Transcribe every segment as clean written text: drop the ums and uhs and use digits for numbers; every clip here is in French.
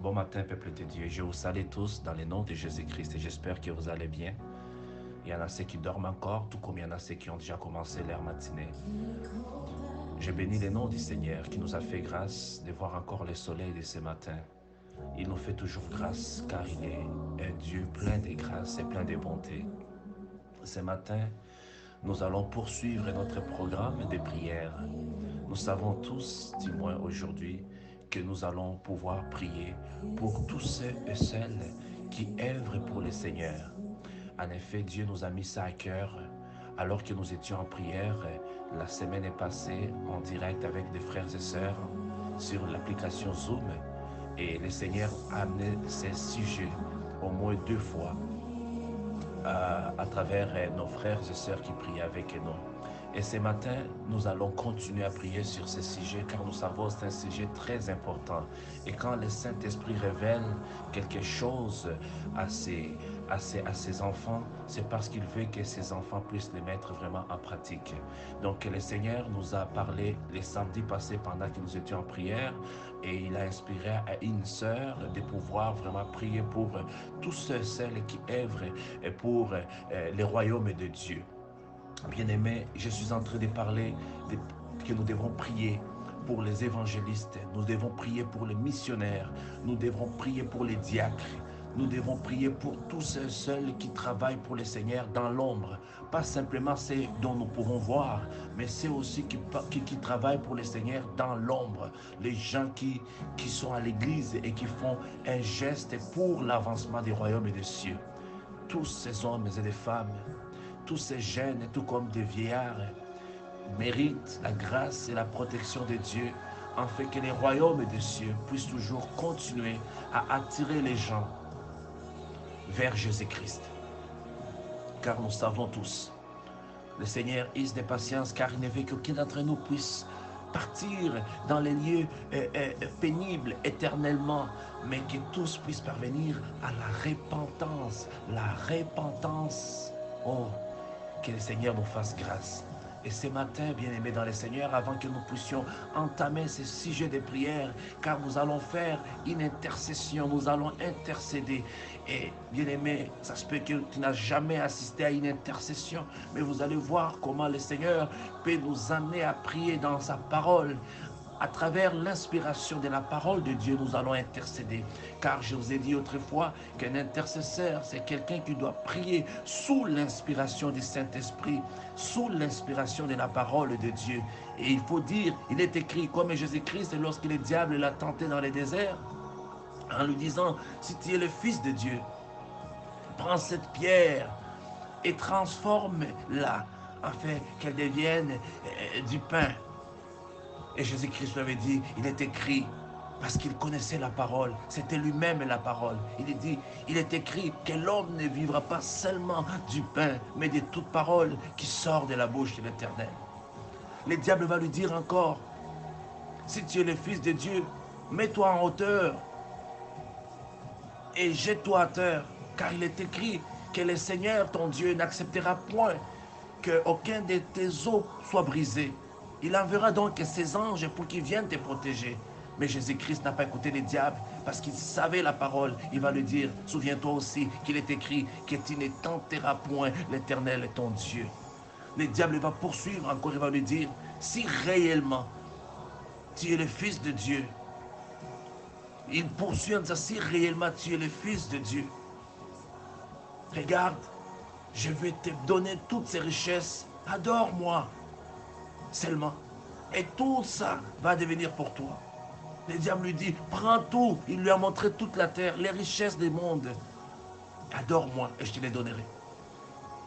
Bon matin, peuple de Dieu. Je vous salue tous dans le nom de Jésus-Christ et j'espère que vous allez bien. Il y en a ceux qui dorment encore, tout comme il y en a ceux qui ont déjà commencé leur matinée. Je bénis le nom du Seigneur qui nous a fait grâce de voir encore le soleil de ce matin. Il nous fait toujours grâce car il est un Dieu plein de grâce et plein de bonté. Ce matin, nous allons poursuivre notre programme de prière. Nous savons tous, du moins aujourd'hui, que nous allons pouvoir prier pour tous ceux et celles qui œuvrent pour le Seigneur. En effet, Dieu nous a mis ça à cœur alors que nous étions en prière la semaine passée en direct avec des frères et sœurs sur l'application Zoom. Et le Seigneur a amené ces sujets au moins 2 fois à travers nos frères et sœurs qui prient avec nous. Et ce matin, nous allons continuer à prier sur ce sujet car nous savons que c'est un sujet très important. Et quand le Saint-Esprit révèle quelque chose à ses enfants, c'est parce qu'il veut que ses enfants puissent les mettre vraiment en pratique. Donc le Seigneur nous a parlé les samedis passés pendant que nous étions en prière et il a inspiré à une sœur de pouvoir vraiment prier pour tous ceux et celles qui œuvrent pour les royaumes de Dieu. Bien-aimés, je suis en train de parler que nous devons prier pour les évangélistes, nous devons prier pour les missionnaires, nous devons prier pour les diacres, nous devons prier pour tous ceux seuls qui travaillent pour le Seigneur dans l'ombre. Pas simplement ceux dont nous pouvons voir, mais ceux aussi qui travaillent pour le Seigneur dans l'ombre. Les gens qui sont à l'église et qui font un geste pour l'avancement des royaumes et des cieux. Tous ces hommes et des femmes, tous ces jeunes, tout comme des vieillards, méritent la grâce et la protection de Dieu, afin que les royaumes des cieux puissent toujours continuer à attirer les gens vers Jésus-Christ. Car nous savons tous, le Seigneur use de patience, car il ne veut qu'aucun d'entre nous puisse partir dans les lieux pénibles éternellement, mais que tous puissent parvenir à la repentance. La repentance. Oh, que le Seigneur nous fasse grâce. Et ce matin, bien-aimés dans le Seigneur, avant que nous puissions entamer ce sujet de prière, car nous allons faire une intercession, nous allons intercéder. Et bien-aimé, ça se peut que tu n'as jamais assisté à une intercession, mais vous allez voir comment le Seigneur peut nous amener à prier dans sa parole. À travers l'inspiration de la parole de Dieu, nous allons intercéder. Car je vous ai dit autrefois qu'un intercesseur, c'est quelqu'un qui doit prier sous l'inspiration du Saint-Esprit, sous l'inspiration de la parole de Dieu. Et il faut dire, il est écrit comme Jésus-Christ lorsque le diable l'a tenté dans le désert, en lui disant, si tu es le Fils de Dieu, prends cette pierre et transforme-la afin qu'elle devienne du pain. Et Jésus-Christ lui avait dit, il est écrit, parce qu'il connaissait la parole, c'était lui-même la parole. Il dit, il est écrit que l'homme ne vivra pas seulement du pain, mais de toute parole qui sort de la bouche de l'Éternel. Le diable va lui dire encore, si tu es le Fils de Dieu, mets-toi en hauteur et jette-toi à terre, car il est écrit que le Seigneur, ton Dieu, n'acceptera point qu'aucun de tes os soit brisé. Il enverra donc ses anges pour qu'ils viennent te protéger. Mais Jésus-Christ n'a pas écouté les diables parce qu'il savait la parole. Il va lui dire, souviens-toi aussi qu'il est écrit que tu ne tenteras point l'Éternel ton Dieu. Le diable va poursuivre encore, il va lui dire, si réellement tu es le Fils de Dieu, il poursuit en disant, si réellement tu es le Fils de Dieu, regarde, je vais te donner toutes ces richesses, adore-moi seulement. Et tout ça va devenir pour toi. Le diable lui dit, prends tout. Il lui a montré toute la terre, les richesses du monde. Adore-moi et je te les donnerai.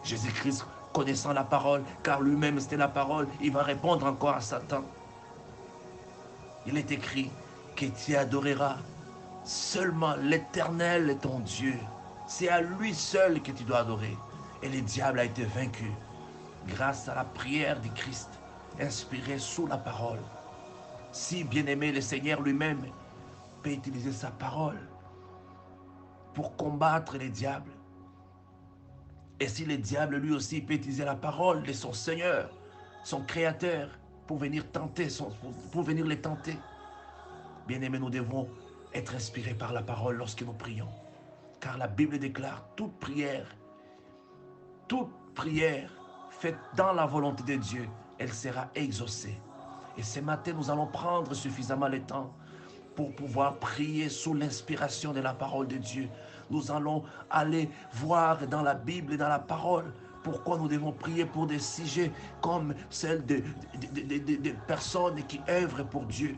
Jésus-Christ, connaissant la parole, car lui-même c'était la parole, il va répondre encore à Satan. Il est écrit que tu adoreras seulement l'Éternel ton Dieu. C'est à lui seul que tu dois adorer. Et le diable a été vaincu grâce à la prière du Christ, inspirée sous la parole. Si, bien-aimé, le Seigneur lui-même peut utiliser sa parole pour combattre les diables, et si le diable lui aussi peut utiliser la parole de son Seigneur, son Créateur, pour venir tenter, pour venir les tenter, bien-aimé, nous devons être inspirés par la parole lorsque nous prions. Car la Bible déclare toute prière faite dans la volonté de Dieu, elle sera exaucée. Et ce matin, nous allons prendre suffisamment le temps pour pouvoir prier sous l'inspiration de la parole de Dieu. Nous allons aller voir dans la Bible et dans la parole pourquoi nous devons prier pour des sujets comme celles de personnes qui œuvrent pour Dieu.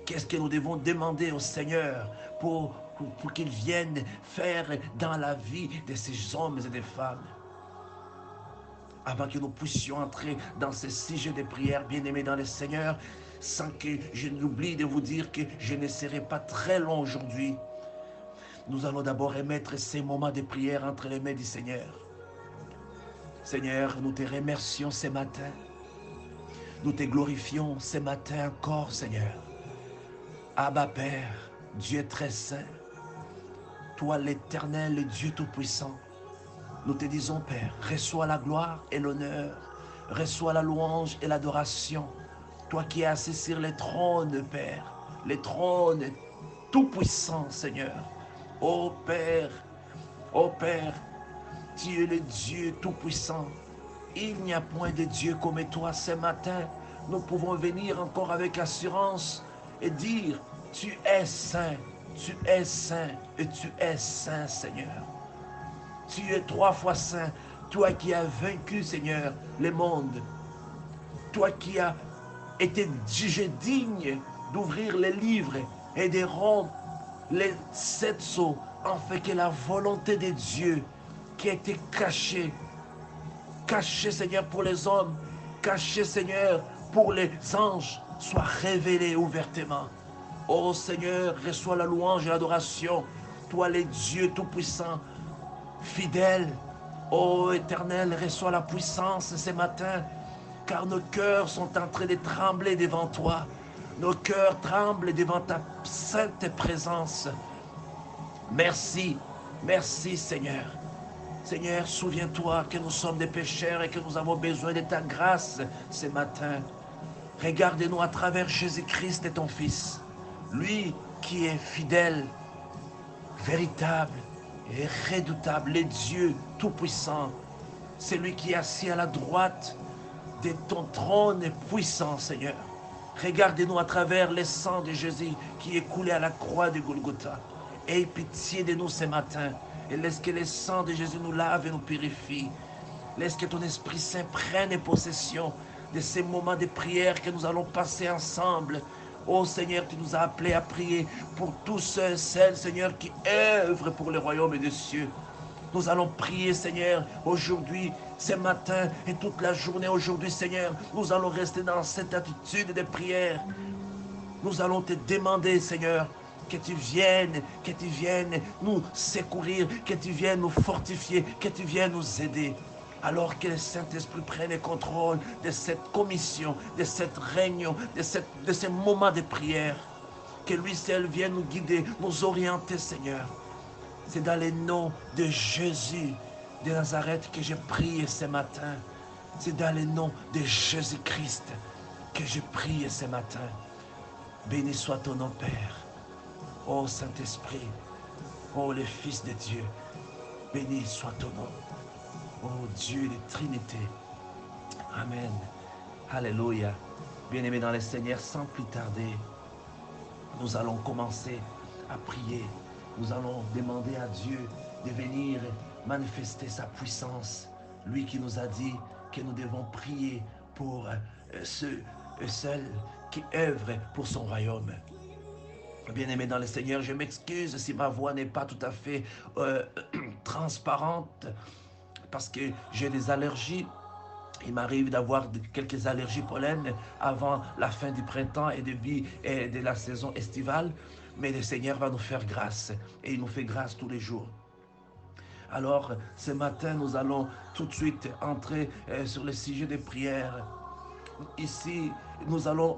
Qu'est-ce que nous devons demander au Seigneur pour qu'il vienne faire dans la vie de ces hommes et des femmes? Avant que nous puissions entrer dans ces sujets de prière, bien-aimés dans le Seigneur, sans que je n'oublie de vous dire que je ne serai pas très long aujourd'hui. Nous allons d'abord remettre ces moments de prière entre les mains du Seigneur. Seigneur, nous te remercions ce matin. Nous te glorifions ce matin encore, Seigneur. Abba Père, Dieu très saint, toi l'Éternel, Dieu tout-puissant, nous te disons, Père, reçois la gloire et l'honneur, reçois la louange et l'adoration. Toi qui es assis sur les trônes, Père, les trônes tout-puissants, Seigneur. Ô Père, tu es le Dieu tout-puissant. Il n'y a point de Dieu comme toi. Ce matin, nous pouvons venir encore avec assurance et dire, tu es saint et tu es saint, Seigneur. Tu es 3 fois saint, toi qui as vaincu, Seigneur, le monde. Toi qui as été jugé digne d'ouvrir les livres et de rompre les 7 sceaux, afin que la volonté de Dieu qui a été cachée, Seigneur, pour les hommes, cachée, Seigneur, pour les anges, soit révélée ouvertement. Ô Seigneur, reçois la louange et l'adoration, toi les dieux tout-puissants, fidèles. Ô Éternel, reçois la puissance ce matin, car nos cœurs sont en train de trembler devant toi. Nos cœurs tremblent devant ta sainte présence. Merci, merci Seigneur. Seigneur, souviens-toi que nous sommes des pécheurs et que nous avons besoin de ta grâce ce matin. Regarde-nous à travers Jésus-Christ et ton Fils, lui qui est fidèle, véritable et redoutable, le Dieu tout-puissant. C'est lui qui est assis à la droite de ton trône puissant, Seigneur. Regarde-nous à travers le sang de Jésus qui est coulé à la croix de Golgotha. Aie pitié de nous ce matin et laisse que le sang de Jésus nous lave et nous purifie. Laisse que ton Esprit Saint prenne possession de ces moments de prière que nous allons passer ensemble. Oh Seigneur, tu nous as appelés à prier pour tous ceux et celles, Seigneur, qui œuvrent pour le royaume des cieux. Nous allons prier, Seigneur, aujourd'hui, ce matin et toute la journée aujourd'hui, Seigneur. Nous allons rester dans cette attitude de prière. Nous allons te demander, Seigneur, que tu viennes nous secourir, que tu viennes nous fortifier, que tu viennes nous aider. Alors que le Saint-Esprit prenne le contrôle de cette commission, de cette réunion, de ce moment de prière. Que lui seul vienne nous guider, nous orienter, Seigneur. C'est dans le nom de Jésus de Nazareth que je prie ce matin. C'est dans le nom de Jésus-Christ que je prie ce matin. Béni soit ton nom, Père. Ô Saint-Esprit, ô le Fils de Dieu, béni soit ton nom. Ô Dieu de Trinité. Amen. Alléluia. Bien-aimés dans le Seigneur, sans plus tarder, nous allons commencer à prier. Nous allons demander à Dieu de venir manifester sa puissance. Lui qui nous a dit que nous devons prier pour ceux et celles qui œuvrent pour son royaume. Bien-aimés dans le Seigneur, je m'excuse si ma voix n'est pas tout à fait transparente parce que j'ai des allergies. Il m'arrive d'avoir quelques allergies pollen avant la fin du printemps et de la saison estivale. Mais le Seigneur va nous faire grâce et il nous fait grâce tous les jours. Alors, ce matin, nous allons tout de suite entrer sur le sujet des prières. Ici, nous allons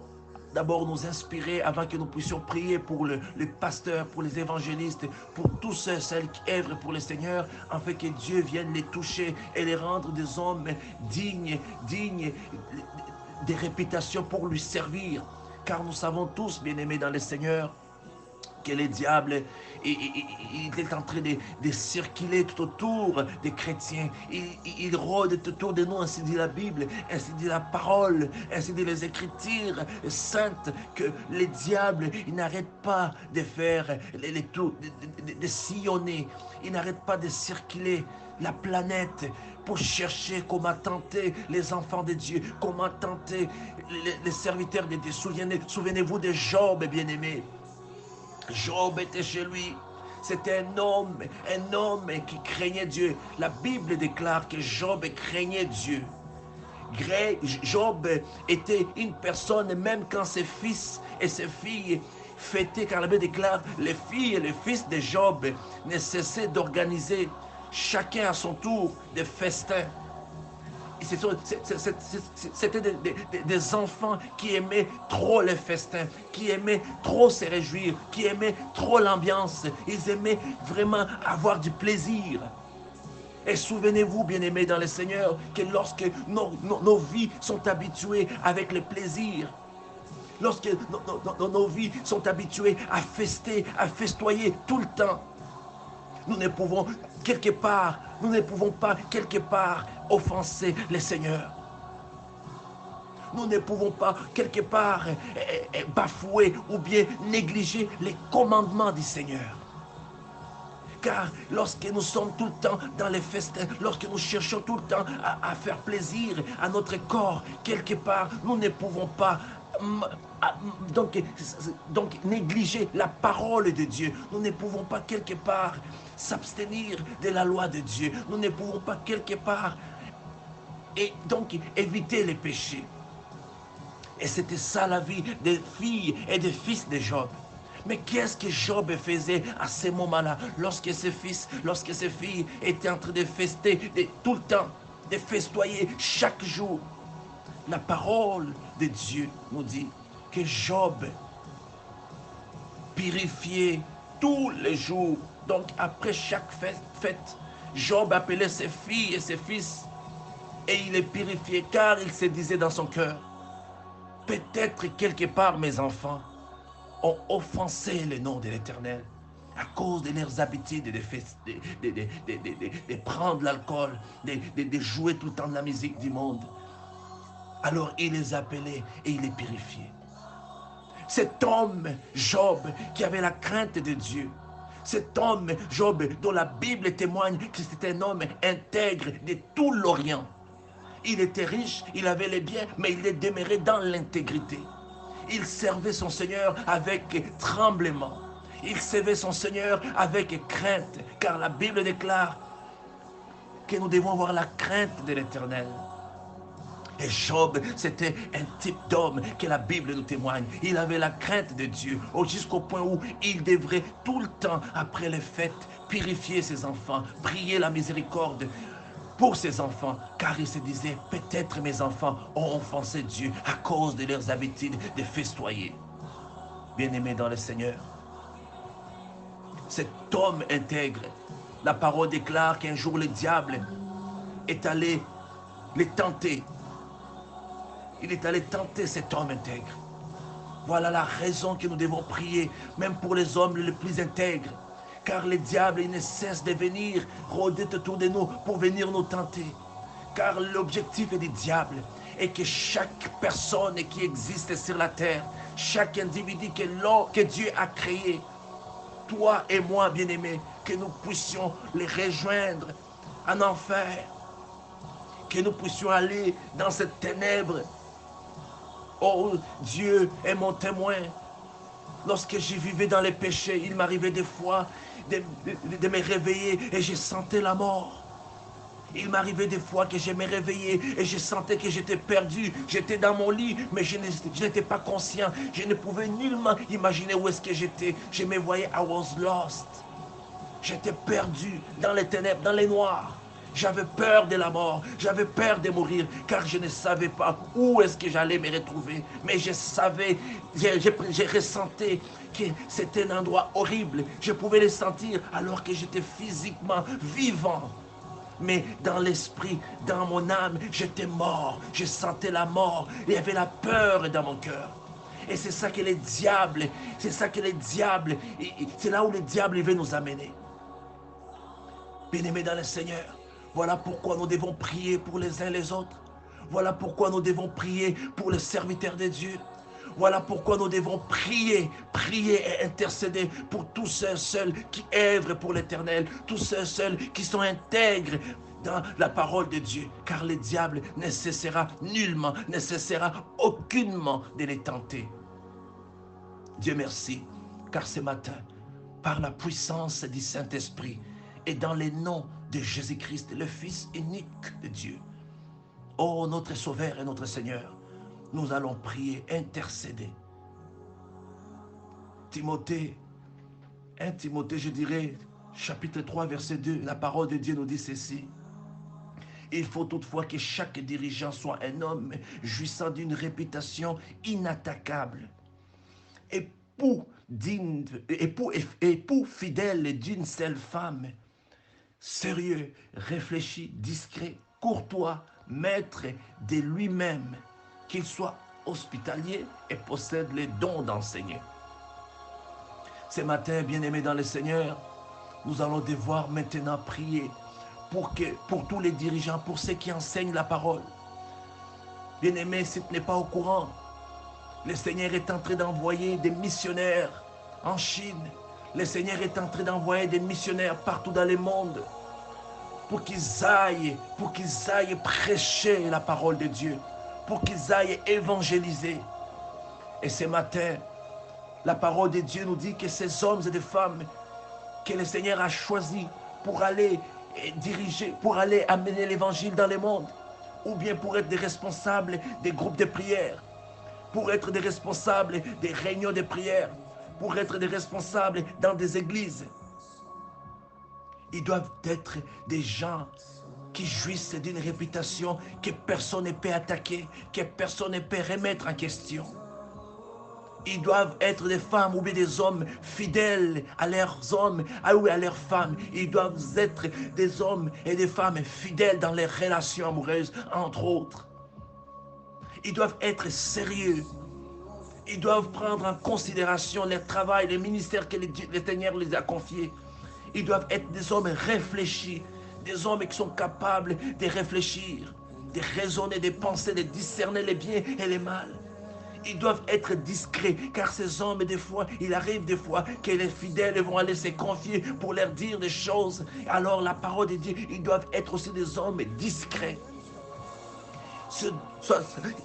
d'abord nous inspirer avant que nous puissions prier pour les pasteurs, pour les évangélistes, pour tous ceux, celles qui œuvrent pour le Seigneur, afin que Dieu vienne les toucher et les rendre des hommes dignes des réputations pour lui servir. Car nous savons tous, bien-aimés dans le Seigneur, que les diables, il est en train de circuler tout autour des chrétiens. Il rôde tout autour de nous, ainsi dit la Bible, ainsi dit la parole, ainsi dit les Écritures saintes, que les diables, ils n'arrêtent pas de faire les tours, de sillonner, ils n'arrêtent pas de circuler la planète pour chercher comment tenter les enfants de Dieu, comment tenter les serviteurs de Dieu. Souvenez-vous de Job, bien-aimé. Job était chez lui. C'était un homme qui craignait Dieu. La Bible déclare que Job craignait Dieu. Job était une personne, même quand ses fils et ses filles fêtaient, car la Bible déclare, les filles et les fils de Job ne cessaient d'organiser chacun à son tour des festins. C'était des enfants qui aimaient trop les festins, qui aimaient trop se réjouir, qui aimaient trop l'ambiance. Ils aimaient vraiment avoir du plaisir. Et souvenez-vous, bien-aimés dans le Seigneur, que lorsque nos vies sont habituées avec le plaisir, lorsque nos vies sont habituées à fester, à festoyer tout le temps, nous ne pouvons pas quelque part offenser le Seigneur. Nous ne pouvons pas quelque part bafouer ou bien négliger les commandements du Seigneur. Car lorsque nous sommes tout le temps dans les festins, lorsque nous cherchons tout le temps à faire plaisir à notre corps, quelque part, nous ne pouvons pas donc négliger la parole de Dieu. Nous ne pouvons pas quelque part s'abstenir de la loi de Dieu. Nous ne pouvons pas quelque part et donc éviter les péchés. Et c'était ça la vie des filles et des fils de Job. Mais qu'est-ce que Job faisait à ces moments-là, lorsque ses fils, lorsque ses filles étaient en train de fester tout le temps, de festoyer chaque jour? La parole de Dieu nous dit que Job purifiait tous les jours. Donc après chaque fête, Job appelait ses filles et ses fils et il les purifiait, car il se disait dans son cœur, peut-être quelque part mes enfants ont offensé le nom de l'Éternel à cause de leurs habitudes de prendre l'alcool, de jouer tout le temps de la musique du monde. Alors il les appelait et il les purifiait. Cet homme, Job, qui avait la crainte de Dieu, cet homme, Job, dont la Bible témoigne que c'était un homme intègre de tout l'Orient. Il était riche, il avait les biens, mais il les demeurait dans l'intégrité. Il servait son Seigneur avec tremblement. Il servait son Seigneur avec crainte, car la Bible déclare que nous devons avoir la crainte de l'Éternel. Et Job, c'était un type d'homme que la Bible nous témoigne. Il avait la crainte de Dieu, jusqu'au point où il devrait tout le temps, après les fêtes, purifier ses enfants, prier la miséricorde pour ses enfants, car il se disait, peut-être mes enfants ont offensé Dieu à cause de leurs habitudes de festoyer. Bien-aimés dans le Seigneur, cet homme intègre, la parole déclare qu'un jour le diable est allé les tenter. Il est allé tenter cet homme intègre. Voilà la raison que nous devons prier, même pour les hommes les plus intègres. Car le diable, il ne cesse de venir rôder autour de nous pour venir nous tenter. Car l'objectif du diable est que chaque personne qui existe sur la terre, chaque individu que Dieu a créé, toi et moi, bien-aimés, que nous puissions les rejoindre en enfer, que nous puissions aller dans cette ténèbre. Oh, Dieu est mon témoin. Lorsque je vivais dans les péchés, il m'arrivait des fois de me réveiller et je sentais la mort. Il m'arrivait des fois que je me réveillais et je sentais que j'étais perdu. J'étais dans mon lit, mais je n'étais pas conscient. Je ne pouvais nullement imaginer où est-ce que j'étais. Je me voyais, I was lost. J'étais perdu dans les ténèbres, dans les noirs. J'avais peur de la mort, j'avais peur de mourir, car je ne savais pas où est-ce que j'allais me retrouver. Mais je savais, j'ai ressenti que c'était un endroit horrible. Je pouvais le sentir alors que j'étais physiquement vivant. Mais dans l'esprit, dans mon âme, j'étais mort. Je sentais la mort. Il y avait la peur dans mon cœur. Et c'est ça que les diables, c'est ça que les diables, c'est là où le diable veut nous amener. Bien-aimés dans le Seigneur, voilà pourquoi nous devons prier pour les uns les autres. Voilà pourquoi nous devons prier pour les serviteurs de Dieu. Voilà pourquoi nous devons prier, prier et intercéder pour tous ceux qui œuvrent pour l'Éternel, tous ceux qui sont intègres dans la parole de Dieu, car le diable ne cessera nullement, ne cessera aucunement de les tenter. Dieu merci, car ce matin, par la puissance du Saint-Esprit et dans le nom de Jésus-Christ, le Fils unique de Dieu, ô notre Sauveur et notre Seigneur, nous allons prier, intercéder. Timothée, 1 Timothée, je dirais, chapitre 3, verset 2, la parole de Dieu nous dit ceci. Il faut toutefois que chaque dirigeant soit un homme jouissant d'une réputation inattaquable, époux fidèle d'une seule femme, sérieux, réfléchi, discret, courtois, maître de lui-même, qu'il soit hospitalier et possède les dons d'enseigner. Ce matin, bien-aimés dans le Seigneur, nous allons devoir maintenant prier pour tous les dirigeants, pour ceux qui enseignent la parole. Bien-aimés, si tu n'es pas au courant, le Seigneur est en train d'envoyer des missionnaires en Chine. Le Seigneur est en train d'envoyer des missionnaires partout dans le monde pour qu'ils aillent prêcher la parole de Dieu, pour qu'ils aillent évangéliser. Et ce matin, la parole de Dieu nous dit que ces hommes et des femmes que le Seigneur a choisis pour aller diriger, pour aller amener l'évangile dans le monde, ou bien pour être des responsables des groupes de prière, pour être des responsables des réunions de prière, pour être des responsables dans des églises. Ils doivent être des gens qui jouissent d'une réputation que personne ne peut attaquer, que personne ne peut remettre en question. Ils doivent être des femmes ou bien des hommes fidèles à leurs hommes ou à leurs femmes. Ils doivent être des hommes et des femmes fidèles dans les relations amoureuses, entre autres. Ils doivent être sérieux. Ils doivent prendre en considération leur travail, le ministère que le Seigneur les a confiés. Ils doivent être des hommes réfléchis, des hommes qui sont capables de réfléchir, de raisonner, de penser, de discerner les biens et les mal. Ils doivent être discrets, car ces hommes, des fois, il arrive des fois que les fidèles vont aller se confier pour leur dire des choses. Alors la parole de Dieu, ils doivent être aussi des hommes discrets.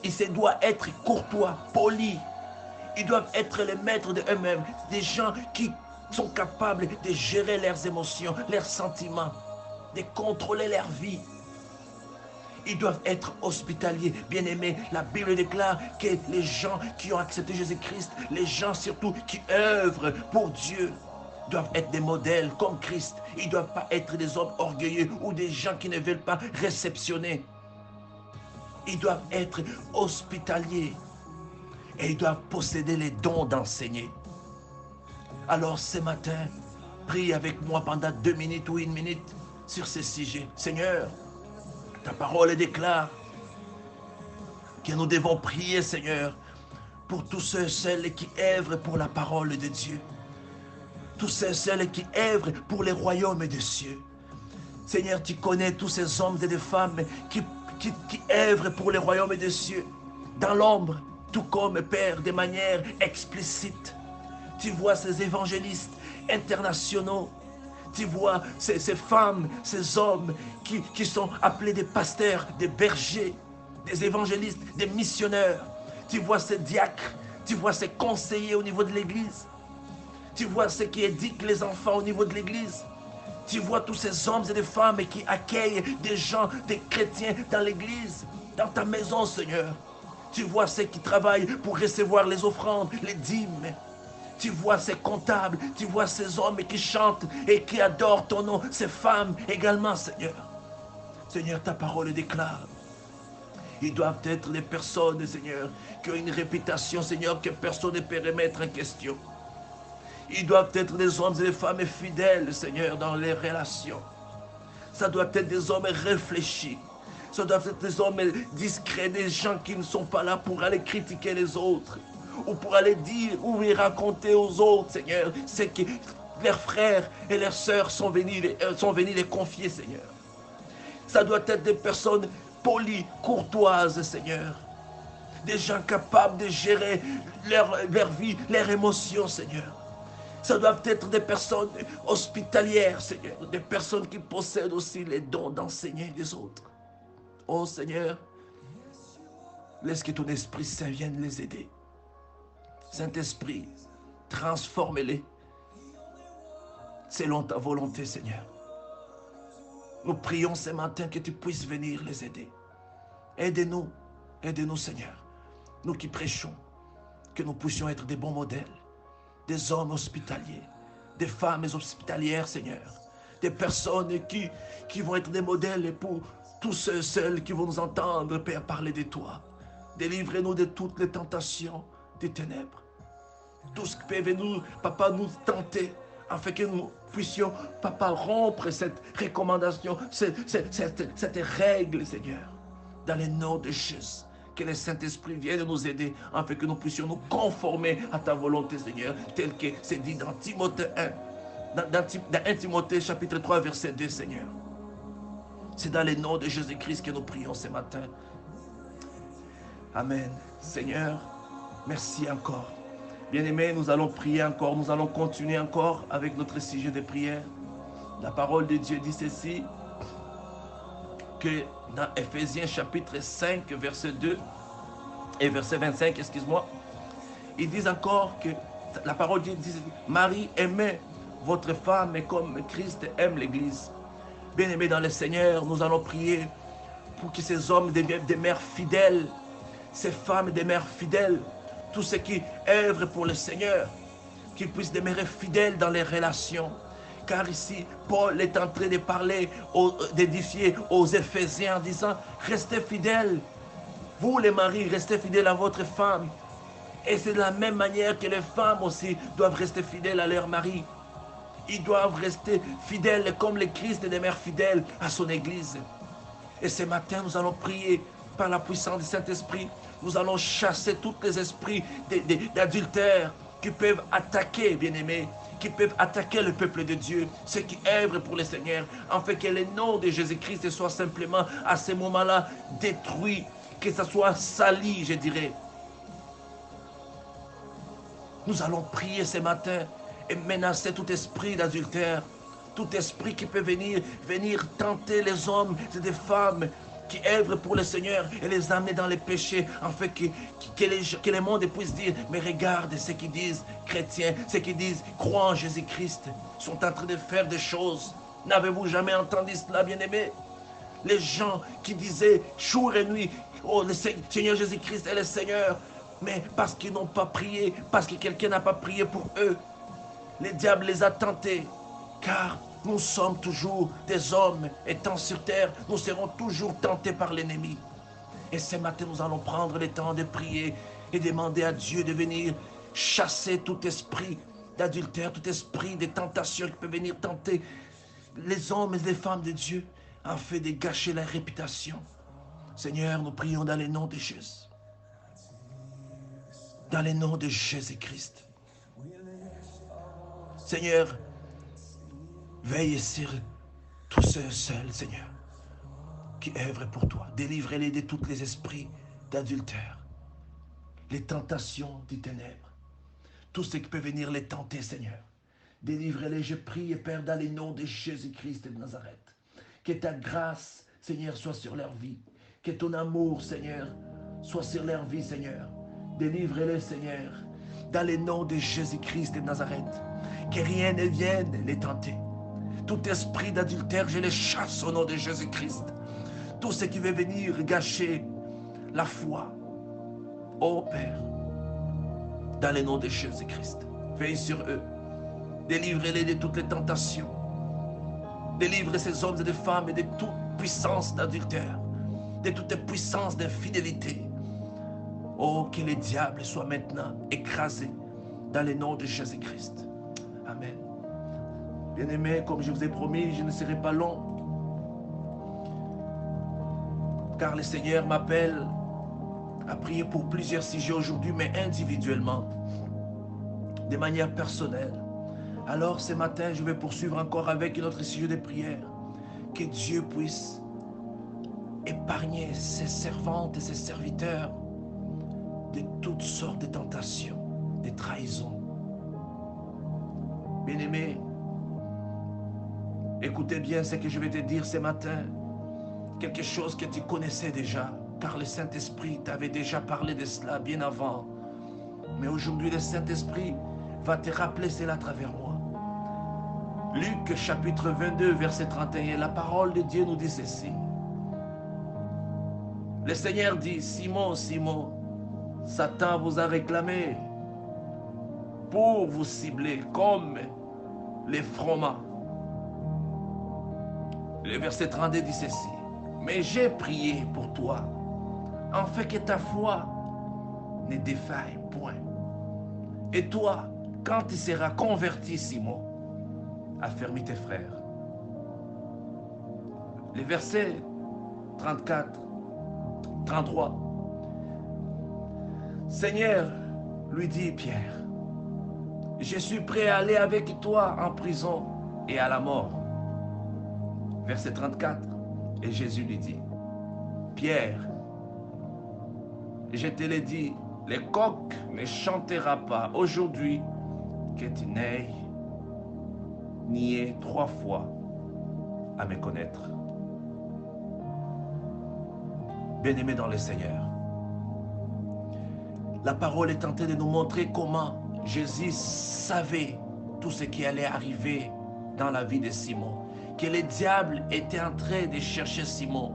Ils doivent être courtois, polis. Ils doivent être les maîtres d'eux-mêmes, des gens qui sont capables de gérer leurs émotions, leurs sentiments, de contrôler leur vie. Ils doivent être hospitaliers, bien-aimés. La Bible déclare que les gens qui ont accepté Jésus-Christ, les gens surtout qui œuvrent pour Dieu, doivent être des modèles comme Christ. Ils ne doivent pas être des hommes orgueilleux ou des gens qui ne veulent pas réceptionner. Ils doivent être hospitaliers et ils doivent posséder les dons d'enseigner. Alors ce matin, prie avec moi pendant 2 minutes ou 1 minute sur ce sujet. Seigneur, ta parole déclare que nous devons prier, Seigneur, pour tous ceux et celles qui œuvrent pour la parole de Dieu. Tous ceux et celles qui œuvrent pour les royaumes des cieux. Seigneur, tu connais tous ces hommes et des femmes qui œuvrent pour les royaumes des cieux, dans l'ombre, tout comme Père, de manière explicite. Tu vois ces évangélistes internationaux. Tu vois ces femmes, ces hommes qui sont appelés des pasteurs, des bergers, des évangélistes, des missionnaires. Tu vois ces diacres, tu vois ces conseillers au niveau de l'église. Tu vois ceux qui éduquent les enfants au niveau de l'église. Tu vois tous ces hommes et des femmes qui accueillent des gens, des chrétiens dans l'église, dans ta maison, Seigneur. Tu vois ceux qui travaillent pour recevoir les offrandes, les dîmes. Tu vois ces comptables, tu vois ces hommes qui chantent et qui adorent ton nom, ces femmes également, Seigneur. Seigneur, ta parole déclare. Ils doivent être des personnes, Seigneur, qui ont une réputation, Seigneur, que personne ne peut remettre en question. Ils doivent être des hommes et des femmes fidèles, Seigneur, dans les relations. Ça doit être des hommes réfléchis. Ça doit être des hommes discrets, des gens qui ne sont pas là pour aller critiquer les autres ou pour aller dire ou raconter aux autres, Seigneur, c'est que leurs frères et leurs sœurs sont venus les confier, Seigneur. Ça doit être des personnes polies, courtoises, Seigneur. Des gens capables de gérer leur vie, leurs émotions, Seigneur. Ça doit être des personnes hospitalières, Seigneur. Des personnes qui possèdent aussi les dons d'enseigner les autres. Oh Seigneur, laisse que ton Esprit Saint vienne les aider. Saint-Esprit, transforme-les selon ta volonté, Seigneur. Nous prions ce matin que tu puisses venir les aider. Aide-nous, aide-nous, Seigneur. Nous qui prêchons, que nous puissions être des bons modèles, des hommes hospitaliers, des femmes hospitalières, Seigneur. Des personnes qui vont être des modèles pour tous ceux seuls qui vont nous entendre, Père, parler de toi. Délivrez-nous de toutes les tentations des ténèbres. Tout ce qui peut venir, Papa, nous tenter, afin que nous puissions, Papa, rompre cette recommandation, cette règle, Seigneur, dans le nom de Jésus. Que le Saint-Esprit vienne nous aider, afin que nous puissions nous conformer à ta volonté, Seigneur, tel que c'est dit dans Timothée 1, dans 1 Timothée chapitre 3, verset 2, Seigneur. C'est dans le nom de Jésus-Christ que nous prions ce matin. Amen. Seigneur, merci encore. Bien-aimés, nous allons prier encore, nous allons continuer encore avec notre sujet de prière. La parole de Dieu dit ceci, que dans Ephésiens chapitre 5, verset 2 et verset 25, excuse-moi, ils disent encore que la parole de Dieu dit, Marie, aimez votre femme comme Christ aime l'Église. Bien-aimés dans le Seigneur, nous allons prier pour que ces hommes deviennent des mères fidèles, ces femmes des mères fidèles, tous ceux qui œuvrent pour le Seigneur, qu'ils puissent demeurer fidèles dans les relations. Car ici, Paul est en train de parler, d'édifier aux Éphésiens en disant, restez fidèles. Vous les maris, restez fidèles à votre femme. Et c'est de la même manière que les femmes aussi doivent rester fidèles à leur mari. Ils doivent rester fidèles comme le Christ des mères fidèles à son Église. Et ce matin, nous allons prier par la puissance du Saint-Esprit. Nous allons chasser tous les esprits d'adultère qui peuvent attaquer, bien-aimés, qui peuvent attaquer le peuple de Dieu, ceux qui œuvrent pour le Seigneur, afin que le nom de Jésus-Christ soit simplement à ce moment-là détruit, que ça soit sali, je dirais. Nous allons prier ce matin et menacer tout esprit d'adultère, tout esprit qui peut venir tenter les hommes et les femmes qui œuvrent pour le Seigneur et les amener dans les péchés, afin que le monde puisse dire, mais regarde ce qu'ils disent, chrétiens, ce qu'ils disent, croient en Jésus-Christ, sont en train de faire des choses. N'avez-vous jamais entendu cela, bien-aimés? Les gens qui disaient jour et nuit, oh, le Seigneur Jésus-Christ est le Seigneur, mais parce qu'ils n'ont pas prié, parce que quelqu'un n'a pas prié pour eux, le diable les a tentés, car nous sommes toujours des hommes étant sur terre, nous serons toujours tentés par l'ennemi. Et ce matin, nous allons prendre le temps de prier et demander à Dieu de venir chasser tout esprit d'adultère, tout esprit de tentation qui peut venir tenter les hommes et les femmes de Dieu, afin de gâcher la réputation. Seigneur, nous prions dans le nom de Jésus. Dans le nom de Jésus-Christ. Seigneur, veille sur tous ceux seuls, Seigneur, qui œuvrent pour toi. Délivre-les de tous les esprits d'adultère, les tentations des ténèbres, tout ce qui peut venir les tenter, Seigneur. Délivre-les, je prie, Père, dans le nom de Jésus-Christ de Nazareth. Que ta grâce, Seigneur, soit sur leur vie. Que ton amour, Seigneur, soit sur leur vie, Seigneur. Délivre-les, Seigneur, dans le nom de Jésus-Christ de Nazareth. Que rien ne vienne les tenter. Tout esprit d'adultère, je les chasse au nom de Jésus-Christ. Tout ce qui veut venir gâcher la foi. Ô Père, dans le nom de Jésus-Christ, veille sur eux. Délivre-les de toutes les tentations. Délivre ces hommes et ces femmes de toute puissance d'adultère, de toute puissance d'infidélité. Oh, que les diables soient maintenant écrasés dans le nom de Jésus-Christ. Amen. Bien-aimés, comme je vous ai promis, je ne serai pas long, car le Seigneur m'appelle à prier pour plusieurs sujets aujourd'hui, mais individuellement, de manière personnelle. Alors ce matin, je vais poursuivre encore avec notre sujet de prière. Que Dieu puisse épargner ses servantes et ses serviteurs de toutes sortes de tentations, de trahisons. Bien-aimés, écoutez bien ce que je vais te dire ce matin. Quelque chose que tu connaissais déjà, car le Saint-Esprit t'avait déjà parlé de cela bien avant. Mais aujourd'hui, le Saint-Esprit va te rappeler cela à travers moi. Luc chapitre 22, verset 31, la parole de Dieu nous dit ceci. Le Seigneur dit, Simon, Simon, Satan vous a réclamé pour vous cibler comme les froment. Le verset 32 dit ceci. Mais j'ai prié pour toi, afin que ta foi ne défaille point. Et toi, quand tu seras converti, Simon, affermis tes frères. Le verset 34, 33. Seigneur, lui dit Pierre, je suis prêt à aller avec toi en prison et à la mort. Verset 34. Et Jésus lui dit, Pierre, je te l'ai dit, le coq ne chantera pas aujourd'hui que tu n'aies nié 3 fois à me connaître. Bien-aimés dans le Seigneur, la parole est en train de nous montrer comment Jésus savait tout ce qui allait arriver dans la vie de Simon. Que le diable était en train de chercher Simon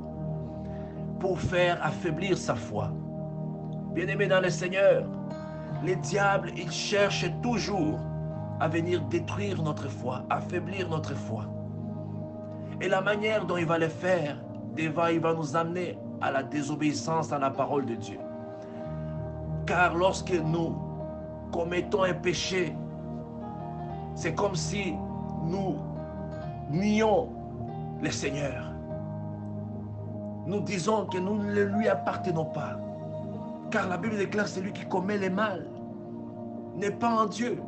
pour faire affaiblir sa foi. Bien-aimés dans le Seigneur, le diable, il cherche toujours à venir détruire notre foi, affaiblir notre foi. Et la manière dont il va le faire, il va nous amener à la désobéissance à la parole de Dieu. Car lorsque nous commettons un péché, c'est comme si nous nions le Seigneur. Nous disons que nous ne lui appartenons pas. Car la Bible déclare que celui qui commet le mal n'est pas en Dieu.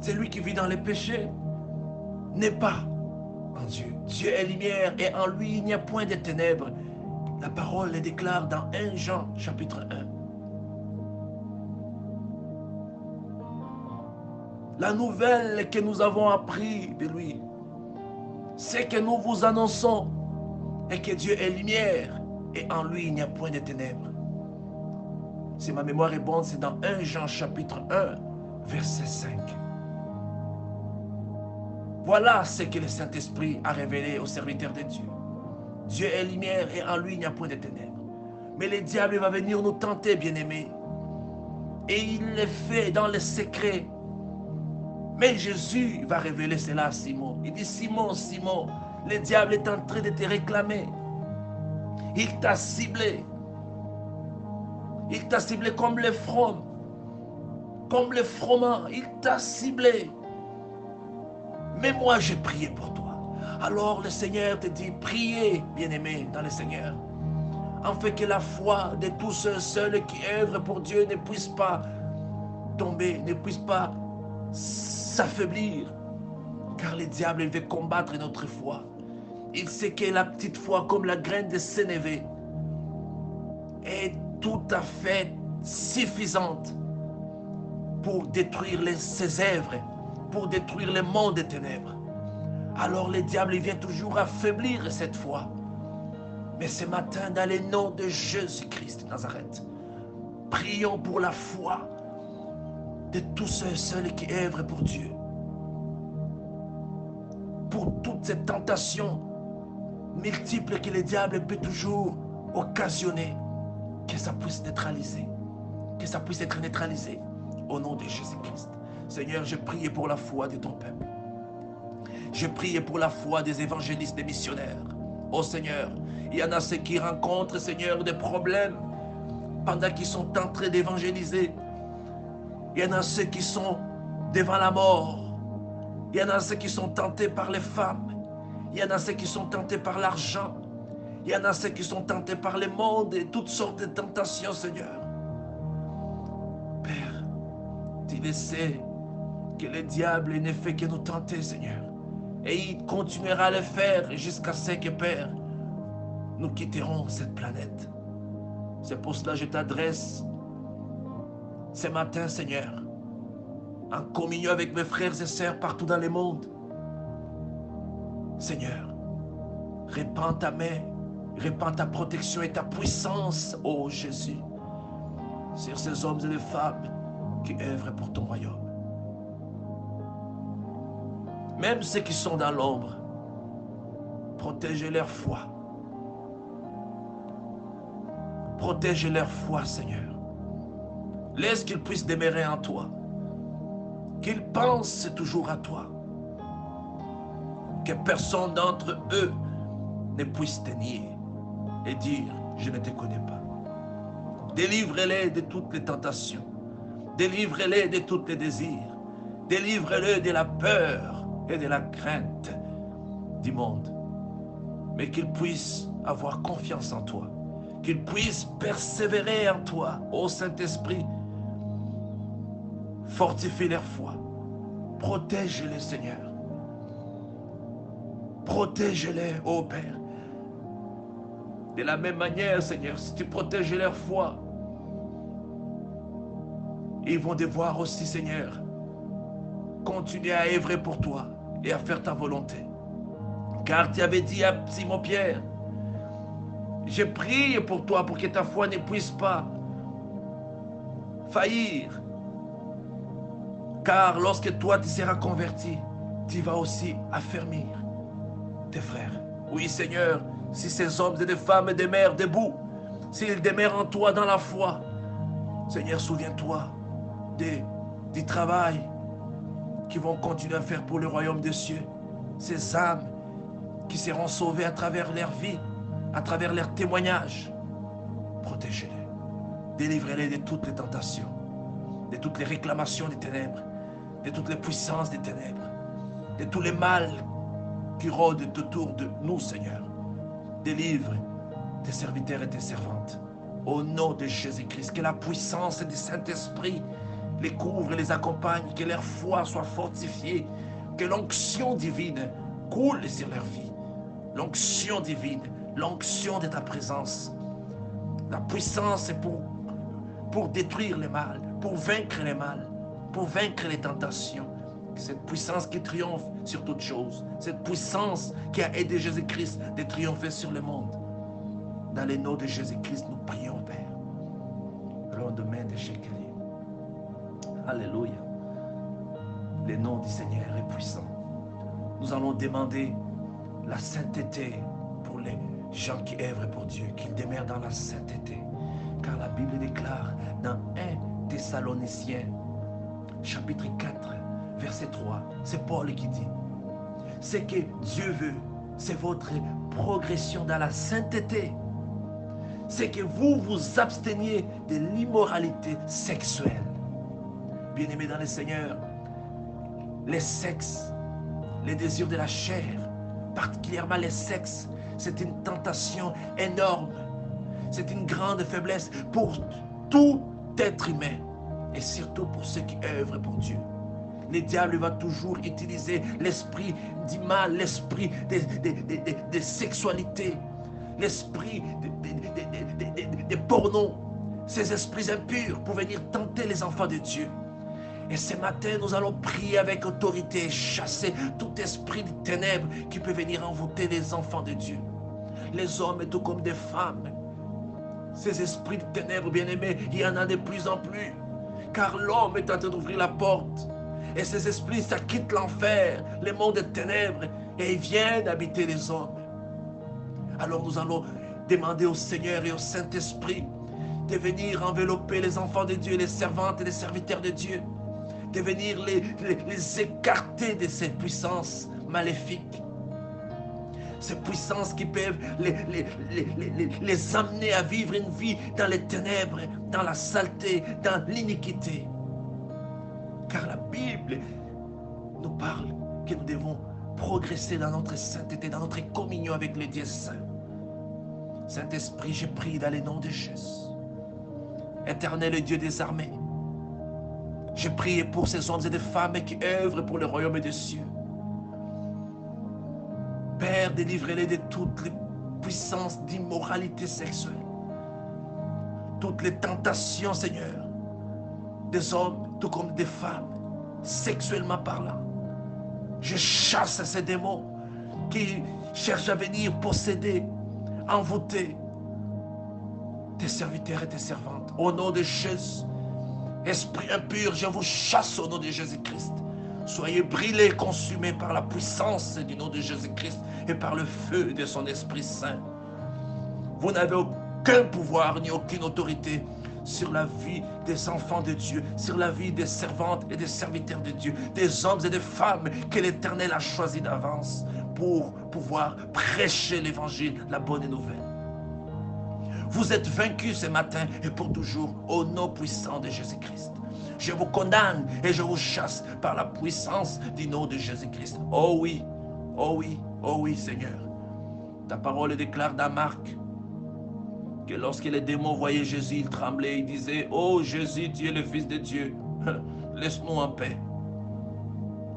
Celui qui vit dans les péchés n'est pas en Dieu. Dieu est lumière et en lui il n'y a point de ténèbres. La parole le déclare dans 1 Jean chapitre 1. La nouvelle que nous avons appris de lui, c'est que nous vous annonçons et que Dieu est lumière et en lui il n'y a point de ténèbres. Si ma mémoire est bonne, c'est dans 1 Jean chapitre 1, verset 5. Voilà ce que le Saint-Esprit a révélé aux serviteurs de Dieu. Dieu est lumière et en lui il n'y a point de ténèbres. Mais le diable va venir nous tenter, bien-aimés. Et il le fait dans le secret. Mais Jésus va révéler cela à Simon. Il dit, Simon, Simon, le diable est en train de te réclamer. Il t'a ciblé. Il t'a ciblé comme les froment. Comme les froment. Il t'a ciblé. Mais moi, j'ai prié pour toi. Alors le Seigneur te dit, priez, bien-aimé, dans le Seigneur. Afin que la foi de tous ceux qui œuvrent pour Dieu ne puisse pas tomber, ne puisse pas s'affaiblir. Car le diable, il veut combattre notre foi. Il sait que la petite foi, comme la graine de sénévé, est tout à fait suffisante pour détruire ses œuvres, pour détruire le monde des ténèbres. Alors le diable, il vient toujours affaiblir cette foi. Mais ce matin, dans le nom de Jésus-Christ de Nazareth, prions pour la foi de tous ceux qui œuvrent pour Dieu. Pour toutes ces tentations multiples que le diable peut toujours occasionner, que ça puisse neutraliser, que ça puisse être neutralisé au nom de Jésus-Christ. Seigneur, je prie pour la foi de ton peuple. Je prie pour la foi des évangélistes, des missionnaires. Oh Seigneur, il y en a ceux qui rencontrent, Seigneur, des problèmes pendant qu'ils sont en train d'évangéliser. Il y en a ceux qui sont devant la mort. Il y en a ceux qui sont tentés par les femmes. Il y en a ceux qui sont tentés par l'argent. Il y en a ceux qui sont tentés par le monde et toutes sortes de tentations, Seigneur. Père, tu le sais que le diable ne fait que nous tenter, Seigneur. Et il continuera à le faire jusqu'à ce que, Père, nous quitterons cette planète. C'est pour cela que je t'adresse ce matin, Seigneur, en communion avec mes frères et sœurs partout dans le monde. Seigneur, répands ta main, répands ta protection et ta puissance, ô Jésus, sur ces hommes et les femmes qui œuvrent pour ton royaume. Même ceux qui sont dans l'ombre, protège leur foi. Protège leur foi, Seigneur. Laisse qu'ils puissent demeurer en toi. Qu'ils pensent toujours à toi. Que personne d'entre eux ne puisse te nier et dire « Je ne te connais pas ». Délivre-les de toutes les tentations. Délivre-les de tous les désirs. Délivre-les de la peur et de la crainte du monde. Mais qu'ils puissent avoir confiance en toi. Qu'ils puissent persévérer en toi, ô Saint-Esprit. Fortifie leur foi. Protège-les, Seigneur. Protège-les, ô Père. De la même manière, Seigneur, si tu protèges leur foi, ils vont devoir aussi, Seigneur, continuer à œuvrer pour toi et à faire ta volonté. Car tu avais dit à Simon-Pierre, je prie pour toi pour que ta foi ne puisse pas faillir. Car lorsque toi tu seras converti, tu vas aussi affermir tes frères. Oui, Seigneur, si ces hommes et des femmes demeurent debout, s'ils demeurent en toi dans la foi, Seigneur, souviens-toi du travail qu'ils vont continuer à faire pour le royaume des cieux. Ces âmes qui seront sauvées à travers leur vie, à travers leurs témoignages. Protégez-les. Délivrez-les de toutes les tentations, de toutes les réclamations des ténèbres, de toutes les puissances des ténèbres, de tous les mal qui rôdent autour de nous, Seigneur. Délivre tes serviteurs et tes servantes. Au nom de Jésus-Christ, que la puissance du Saint-Esprit les couvre et les accompagne, que leur foi soit fortifiée, que l'onction divine coule sur leur vie. L'onction divine, l'onction de ta présence. La puissance est pour détruire le mal, pour vaincre le mal, pour vaincre les tentations. Cette puissance qui triomphe sur toutes choses. Cette puissance qui a aidé Jésus-Christ de triompher sur le monde. Dans le nom de Jésus-Christ, nous prions, Père. Lendemain de Jésus. Alléluia. Le nom du Seigneur est puissant. Nous allons demander la sainteté pour les gens qui œuvrent pour Dieu, qu'ils demeurent dans la sainteté. Car la Bible déclare dans 1 Thessaloniciens, chapitre 4, verset 3, c'est Paul qui dit, ce que Dieu veut, c'est votre progression dans la sainteté. C'est que vous vous absteniez de l'immoralité sexuelle. Bien-aimés dans le Seigneur, les sexes, les désirs de la chair, particulièrement les sexes, c'est une tentation énorme. C'est une grande faiblesse pour tout être humain et surtout pour ceux qui œuvrent pour Dieu. Le diable va toujours utiliser l'esprit du mal, l'esprit de sexualité, l'esprit de porno, ces esprits impurs pour venir tenter les enfants de Dieu. Et ce matin, nous allons prier avec autorité et chasser tout esprit de ténèbres qui peut venir envoûter les enfants de Dieu. Les hommes tout comme des femmes. Ces esprits de ténèbres, bien-aimés, il y en a de plus en plus. Car l'homme est en train d'ouvrir la porte. Et ces esprits, ça quitte l'enfer, le monde des ténèbres, et ils viennent habiter les hommes. Alors nous allons demander au Seigneur et au Saint-Esprit de venir envelopper les enfants de Dieu, les servantes et les serviteurs de Dieu, de venir les écarter de ces puissances maléfiques. Ces puissances qui peuvent les amener à vivre une vie dans les ténèbres, dans la saleté, dans l'iniquité. Car la Bible nous parle que nous devons progresser dans notre sainteté, dans notre communion avec le Dieu saint. Saint-Esprit, je prie dans les noms de Jésus. Éternel Dieu des armées, je prie pour ces hommes et des femmes qui œuvrent pour le royaume des cieux. Père, délivrez-les de toutes les puissances d'immoralité sexuelle, toutes les tentations, Seigneur, des hommes tout comme des femmes, sexuellement parlant. Je chasse ces démons qui cherchent à venir posséder, envoûter tes serviteurs et tes servantes. Au nom de Jésus, esprit impur, je vous chasse au nom de Jésus-Christ. Soyez brûlés, consumés par la puissance du nom de Jésus-Christ et par le feu de son Esprit Saint. Vous n'avez aucun pouvoir ni aucune autorité sur la vie des enfants de Dieu, sur la vie des servantes et des serviteurs de Dieu, des hommes et des femmes que l'Éternel a choisis d'avance pour pouvoir prêcher l'Évangile, la bonne nouvelle. Vous êtes vaincus ce matin et pour toujours au nom puissant de Jésus-Christ. Je vous condamne et je vous chasse par la puissance du nom de Jésus-Christ. Oh oui, oh oui, oh oui, Seigneur. Ta parole déclare dans Marc que lorsque les démons voyaient Jésus, ils tremblaient, ils disaient: oh Jésus, tu es le Fils de Dieu, laisse-nous en paix.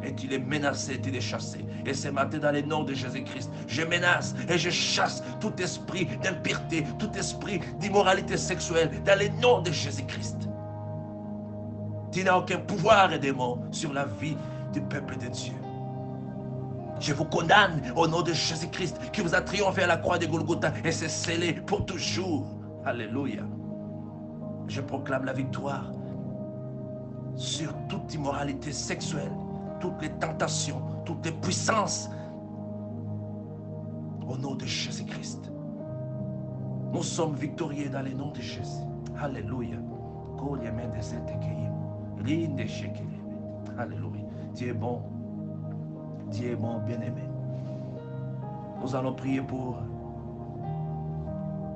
Et tu les menaçais, tu les chassais. Et ce matin, dans le nom de Jésus-Christ, je menace et je chasse tout esprit d'impureté, tout esprit d'immoralité sexuelle, dans le nom de Jésus-Christ. Tu n'as aucun pouvoir, démon, sur la vie du peuple de Dieu. Je vous condamne au nom de Jésus-Christ qui vous a triomphé à la croix de Golgotha et c'est scellé pour toujours. Alléluia. Je proclame la victoire sur toute immoralité sexuelle, toutes les tentations, toutes les puissances au nom de Jésus-Christ. Nous sommes victorieux dans le nom de Jésus. Alléluia. Alléluia. Dieu est bon. Dieu est bon, bien-aimé. Nous allons prier pour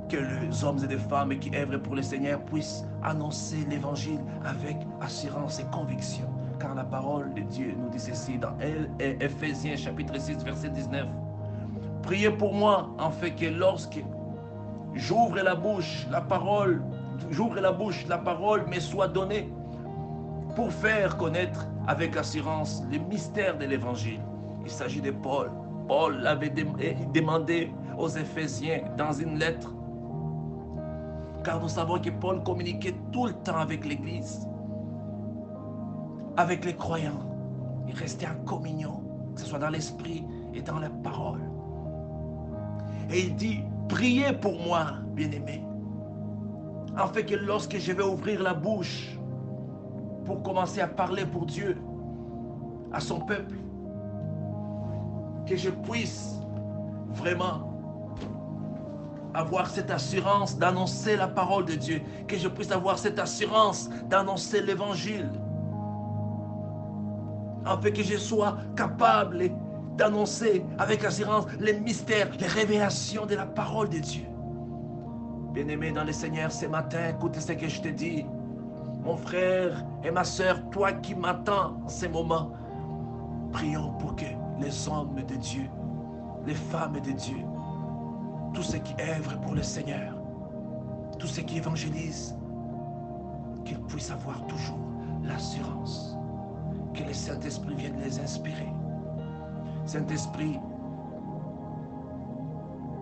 que les hommes et les femmes qui œuvrent pour le Seigneur puissent annoncer l'Évangile avec assurance et conviction. Car la parole de Dieu nous dit ceci dans Éphésiens chapitre 6 verset 19. Priez pour moi en fait que lorsque j'ouvre la bouche, la parole me soit donnée pour faire connaître avec assurance le mystère de l'Évangile. Il s'agit de Paul. Paul avait demandé aux Éphésiens dans une lettre, car nous savons que Paul communiquait tout le temps avec l'Église, avec les croyants. Il restait en communion, que ce soit dans l'esprit et dans la parole. Et il dit: priez pour moi, bien-aimés, afin que lorsque je vais ouvrir la bouche pour commencer à parler pour Dieu, à son peuple, que je puisse vraiment avoir cette assurance d'annoncer la parole de Dieu, que je puisse avoir cette assurance d'annoncer l'Évangile, afin que je sois capable d'annoncer avec assurance les mystères, les révélations de la parole de Dieu. Bien-aimé dans le Seigneur, ce matin, écoutez ce que je te dis. Mon frère et ma soeur, toi qui m'attends en ce moment, prions pour que les hommes de Dieu, les femmes de Dieu, tous ceux qui œuvrent pour le Seigneur, tous ceux qui évangélisent, qu'ils puissent avoir toujours l'assurance que le Saint-Esprit vienne les inspirer. Saint-Esprit,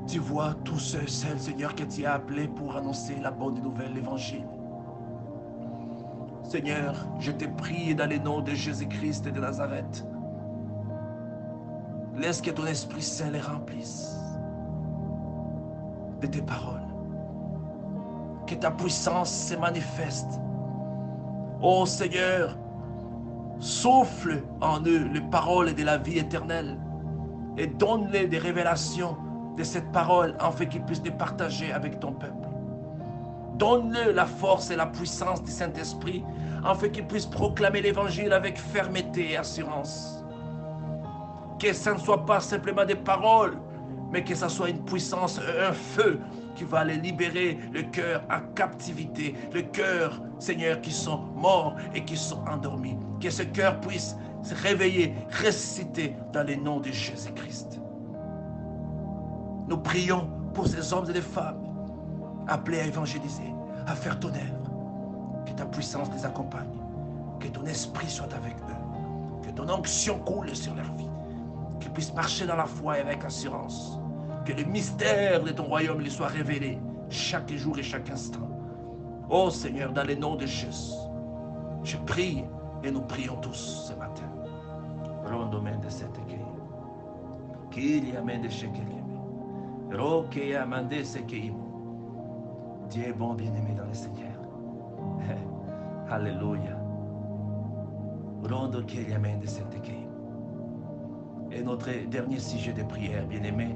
tu vois tous ceux, Seigneur, que tu as appelés pour annoncer la bonne nouvelle, l'Évangile. Seigneur, je te prie dans le nom de Jésus-Christ de Nazareth. Laisse que ton Esprit Saint les remplisse de tes paroles. Que ta puissance se manifeste. Ô Seigneur, souffle en eux les paroles de la vie éternelle et donne-les des révélations de cette parole afin qu'ils puissent les partager avec ton peuple. Donne-le la force et la puissance du Saint-Esprit afin qu'ils puissent proclamer l'Évangile avec fermeté et assurance. Que ce ne soit pas simplement des paroles, mais que ce soit une puissance, un feu qui va les libérer, le cœur en captivité, le cœur, Seigneur, qui sont morts et qui sont endormis. Que ce cœur puisse se réveiller, ressusciter dans le nom de Jésus-Christ. Nous prions pour ces hommes et les femmes appelés à évangéliser, à faire ton œuvre. Que ta puissance les accompagne. Que ton esprit soit avec eux. Que ton onction coule sur leur vie. Qu'ils puissent marcher dans la foi et avec assurance. Que le mystère de ton royaume les soit révélé chaque jour et chaque instant. Ô Seigneur, dans le nom de Jésus, je prie et nous prions tous ce matin. Rondomen de cette équipe. Qu'il y amène de chez quelqu'un. Roque et amende ce qui Dieu est bon, bien-aimé dans le Seigneur. Alléluia. Rondo qu'il y amène de cette équipe. Et notre dernier sujet de prière, bien-aimé,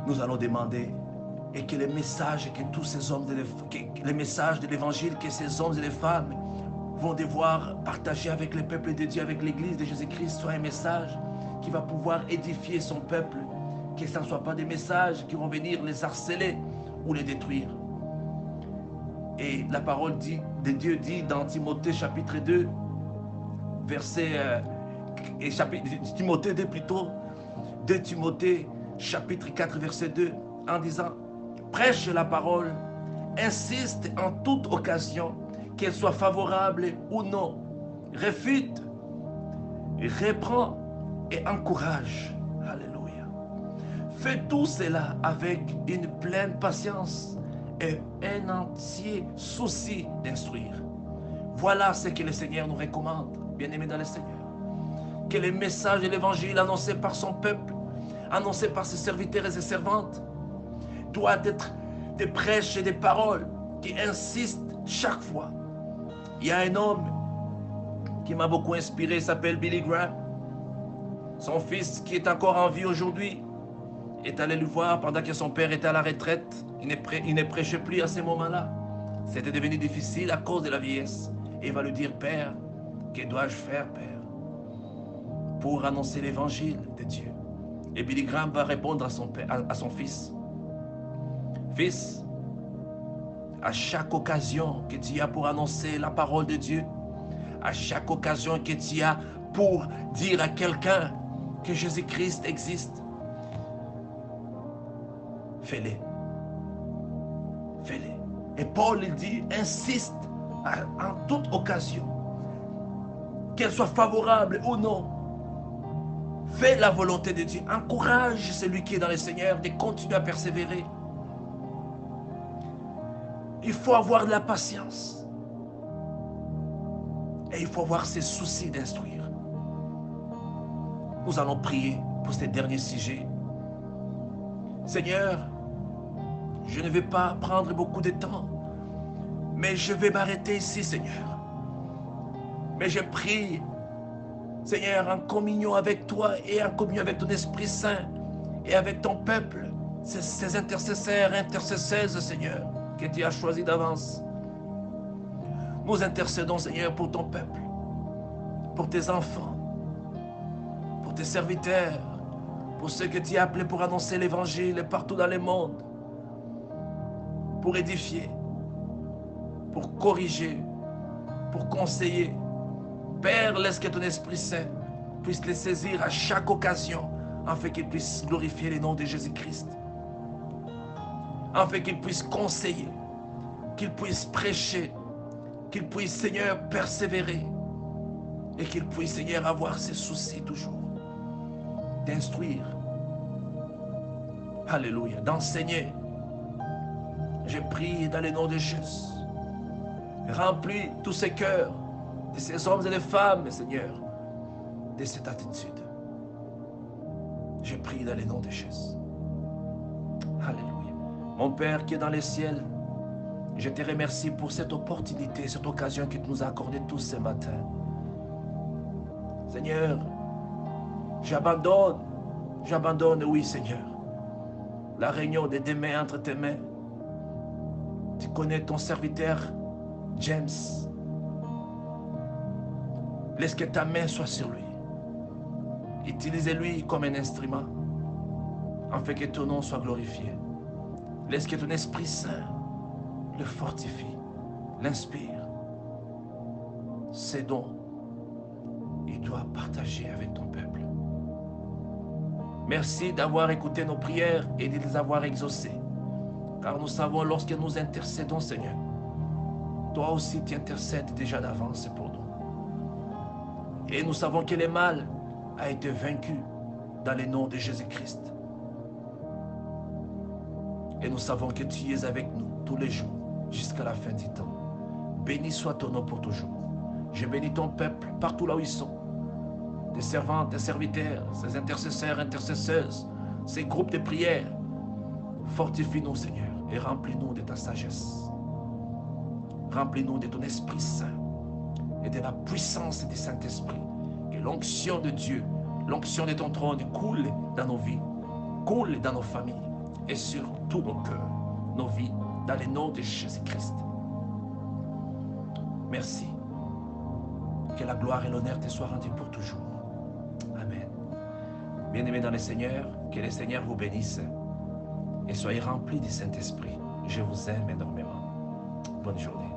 nous allons demander et que les messages que tous ces hommes, les messages de l'évangile que ces hommes et les femmes vont devoir partager avec le peuple de Dieu, avec l'église de Jésus-Christ, soit un message qui va pouvoir édifier son peuple, que ce ne soit pas des messages qui vont venir les harceler ou les détruire. Et la parole de Dieu dit dans Timothée chapitre 2, Timothée 2 plutôt, 2 Timothée chapitre 4 verset 2, en disant: prêche la parole, insiste en toute occasion, qu'elle soit favorable ou non, réfute, reprend et encourage. Alléluia. Fais tout cela avec une pleine patience et un entier souci d'instruire. Voilà ce que le Seigneur nous recommande, bien-aimés dans le Seigneur. Que les messages de l'évangile annoncés par son peuple, annoncés par ses serviteurs et ses servantes, doivent être des prêches et des paroles qui insistent chaque fois. Il y a un homme qui m'a beaucoup inspiré, il s'appelle Billy Graham. Son fils, qui est encore en vie aujourd'hui, est allé le voir pendant que son père était à la retraite. Il ne prêchait plus à ce moment-là. C'était devenu difficile à cause de la vieillesse. Et il va lui dire: Père, que dois-je faire, Père, pour annoncer l'évangile de Dieu? Et Billy Graham va répondre à son fils: Fils, à chaque occasion que tu as pour annoncer la parole de Dieu, à chaque occasion que tu as pour dire à quelqu'un que Jésus-Christ existe, fais-les. Fais-les. Et Paul, il dit, insiste en toute occasion, qu'elle soit favorable ou non. Fais la volonté de Dieu. Encourage celui qui est dans le Seigneur de continuer à persévérer. Il faut avoir de la patience. Et il faut avoir ses soucis d'instruire. Nous allons prier pour ces derniers sujets. Seigneur, je ne vais pas prendre beaucoup de temps, mais je vais m'arrêter ici, Seigneur. Mais je prie, Seigneur, en communion avec toi et en communion avec ton Esprit Saint et avec ton peuple, ces intercesseurs, intercesseuses, Seigneur, que tu as choisi d'avance. Nous intercédons, Seigneur, pour ton peuple, pour tes enfants, pour tes serviteurs, pour ceux que tu as appelés pour annoncer l'évangile partout dans le monde, pour édifier, pour corriger, pour conseiller. Père, laisse que ton Esprit Saint puisse les saisir à chaque occasion, afin qu'ils puissent glorifier le nom de Jésus-Christ, afin qu'ils puissent conseiller, qu'ils puissent prêcher, qu'ils puissent, Seigneur, persévérer, et qu'ils puissent, Seigneur, avoir ces soucis toujours d'instruire, alléluia, d'enseigner. Je prie dans le nom de Jésus, remplis tous ces cœurs de ces hommes et de femmes, Seigneur, de cette attitude. Je prie dans le nom de Jésus. Alléluia. Mon Père qui est dans les ciels, je te remercie pour cette opportunité, cette occasion que tu nous as accordée tous ce matin. Seigneur, j'abandonne, oui Seigneur, la réunion de demain entre tes mains. Tu connais ton serviteur, James. Laisse que ta main soit sur lui. Utilise-lui comme un instrument, afin que ton nom soit glorifié. Laisse que ton Esprit Saint le fortifie, l'inspire. Ces dons, il doit partager avec ton peuple. Merci d'avoir écouté nos prières et de les avoir exaucées. Car nous savons, lorsque nous intercédons, Seigneur, toi aussi tu intercèdes déjà d'avance pour nous. Et nous savons que le mal a été vaincu dans le nom de Jésus-Christ. Et nous savons que tu es avec nous tous les jours jusqu'à la fin du temps. Béni soit ton nom pour toujours. Je bénis ton peuple partout là où ils sont. Tes servantes, tes serviteurs, ces intercesseurs, intercesseuses, ces groupes de prière. Fortifie-nous, Seigneur, et remplis-nous de ta sagesse. Remplis-nous de ton Esprit Saint et de la puissance du Saint-Esprit. Que l'onction de Dieu, l'onction de ton trône coule dans nos vies, coule dans nos familles et sur tous nos cœurs, nos vies, dans le nom de Jésus-Christ. Merci. Que la gloire et l'honneur te soient rendus pour toujours. Amen. Bien-aimés dans le Seigneur, que le Seigneur vous bénisse et soyez remplis du Saint-Esprit. Je vous aime énormément. Bonne journée.